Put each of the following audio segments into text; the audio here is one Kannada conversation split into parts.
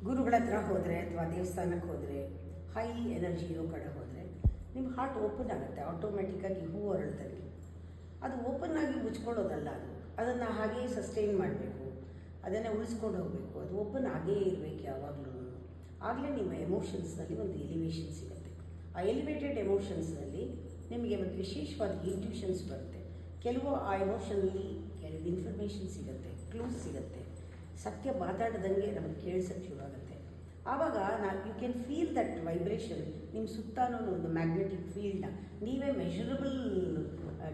ಗುರುಗಳ ಹತ್ರ ಹೋದರೆ ಅಥವಾ ದೇವಸ್ಥಾನಕ್ಕೆ ಹೋದರೆ ಹೈ ಎನರ್ಜಿ ಇರೋ ಕಡೆ ಹೋದರೆ ನಿಮ್ಮ ಹಾರ್ಟ್ ಓಪನ್ ಆಗುತ್ತೆ ಆಟೋಮೆಟಿಕ್ಕಾಗಿ ಹೂ ಹೊರಡ್ದಂಗೆ. ಅದು ಓಪನ್ ಆಗಿ ಮುಚ್ಕೊಳ್ಳೋದಲ್ಲ, ಅದನ್ನು ಹಾಗೇ ಸಸ್ಟೈನ್ ಮಾಡಬೇಕು, ಅದನ್ನು ಉಳಿಸ್ಕೊಂಡು ಹೋಗಬೇಕು. ಅದು ಓಪನ್ ಆಗೇ ಇರಬೇಕು ಯಾವಾಗಲೂ. ಆಗಲೇ ನಿಮ್ಮ ಎಮೋಷನ್ಸ್ನಲ್ಲಿ ಒಂದು ಎಲಿವೇಶನ್ ಸಿಗುತ್ತೆ. ಆ ಎಲಿವೇಟೆಡ್ ಎಮೋಷನ್ಸ್ನಲ್ಲಿ ನಿಮಗೆ ಒಂದು ವಿಶೇಷವಾದ ಇಂಟ್ಯೂಷನ್ಸ್ ಬರುತ್ತೆ. ಕೆಲವು ಆ ಎಮೋಷನಲ್ಲಿ ಕೆಲವು ಇನ್ಫಾರ್ಮೇಷನ್ ಸಿಗುತ್ತೆ, ಕ್ಲೂಸ್ ಸಿಗುತ್ತೆ. ಸತ್ಯ ಮಾತಾಡ್ದಂಗೆ ನಮಗೆ ಕೇಳಿಸೋಕ್ಕೆ ಶುರು ಆಗುತ್ತೆ. ಆವಾಗ you can feel that vibration. ನಿಮ್ಮ ಸುತ್ತಾನೂ ಒಂದು ಮ್ಯಾಗ್ನೆಟಿಕ್ ಫೀಲ್ಡ್ನ ನೀವೇ ಮೆಷರಬಲ್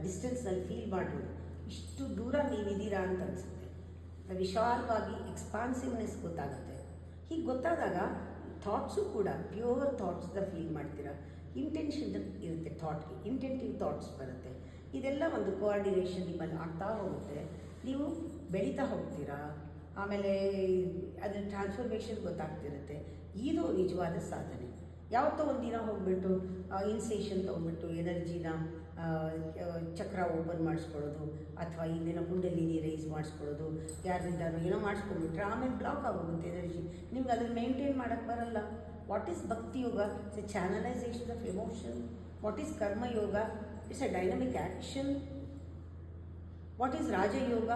ಡಿಸ್ಟೆನ್ಸ್ನಲ್ಲಿ ಫೀಲ್ ಮಾಡ್ಬೋದು. ಇಷ್ಟು ದೂರ ನೀವಿದ್ದೀರಾ ಅಂತ ಅನಿಸುತ್ತೆ. ವಿಶಾಲವಾಗಿ ಎಕ್ಸ್ಪಾನ್ಸಿವ್ನೆಸ್ ಗೊತ್ತಾಗುತ್ತೆ. ಹೀಗೆ ಗೊತ್ತಾದಾಗ ಥಾಟ್ಸು ಕೂಡ ಪ್ಯೂರ್ ಥಾಟ್ಸ್ನ ಫೀಲ್ ಮಾಡ್ತೀರಾ. ಇಂಟೆನ್ಷನ್ ಇರುತ್ತೆ ಥಾಟ್ಗೆ, ಇಂಟೆಂಟಿವ್ ಥಾಟ್ಸ್ ಬರುತ್ತೆ. ಇದೆಲ್ಲ ಒಂದು ಕೋಆರ್ಡಿನೇಷನ್ ನಿಮ್ಮಲ್ಲಿ ಆಗ್ತಾ ಹೋಗುತ್ತೆ. ನೀವು ಬೆಳೀತಾ ಹೋಗ್ತೀರಾ. ಆಮೇಲೆ ಅದರ ಟ್ರಾನ್ಸ್ಫಾರ್ಮೇಷನ್ ಗೊತ್ತಾಗ್ತಿರುತ್ತೆ. ಇದು ನಿಜವಾದ ಸಾಧನೆ. ಯಾವತ್ತೋ ಒಂದು ದಿನ ಹೋಗ್ಬಿಟ್ಟು ಇನ್ಸೇಷನ್ ತೊಗೊಂಡ್ಬಿಟ್ಟು ಎನರ್ಜಿನ ಚಕ್ರ ಓಪನ್ ಮಾಡಿಸ್ಕೊಳ್ಳೋದು ಅಥವಾ ಇನ್ನೇನೋ ಕುಂಡಲಿನಿ ರೈಸ್ ಮಾಡಿಸ್ಕೊಳ್ಳೋದು, ಯಾರಿಂದ ಏನೋ ಮಾಡಿಸ್ಕೊಂಡ್ಬಿಟ್ರೆ ಆಮೇಲೆ ಬ್ಲಾಕ್ ಆಗೋಗುತ್ತೆ ಎನರ್ಜಿ. ನಿಮ್ಗೆ ಅದನ್ನು ಮೇಂಟೈನ್ ಮಾಡೋಕ್ಕೆ ಬರಲ್ಲ. What is bhakti yoga? It's a channelisation of emotion. What is karma yoga? It's a dynamic action. What is rajayoga?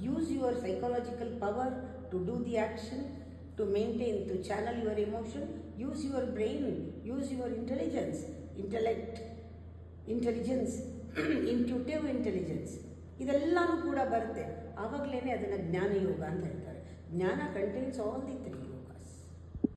Use your psychological power to do the action, to maintain, to channel your emotion. Use your brain, use your intelligence, intuitive intelligence. ಇದೆಲ್ಲನೂ ಕೂಡ ಬರುತ್ತೆ. ಆವಾಗಲೇ ಅದನ್ನು ಜ್ಞಾನಯೋಗ ಅಂತ ಹೇಳ್ತಾರೆ. ಜ್ಞಾನ ಕಂಟೈನ್ಸ್ ಆಲ್ ದಿ ತ್ರೀ.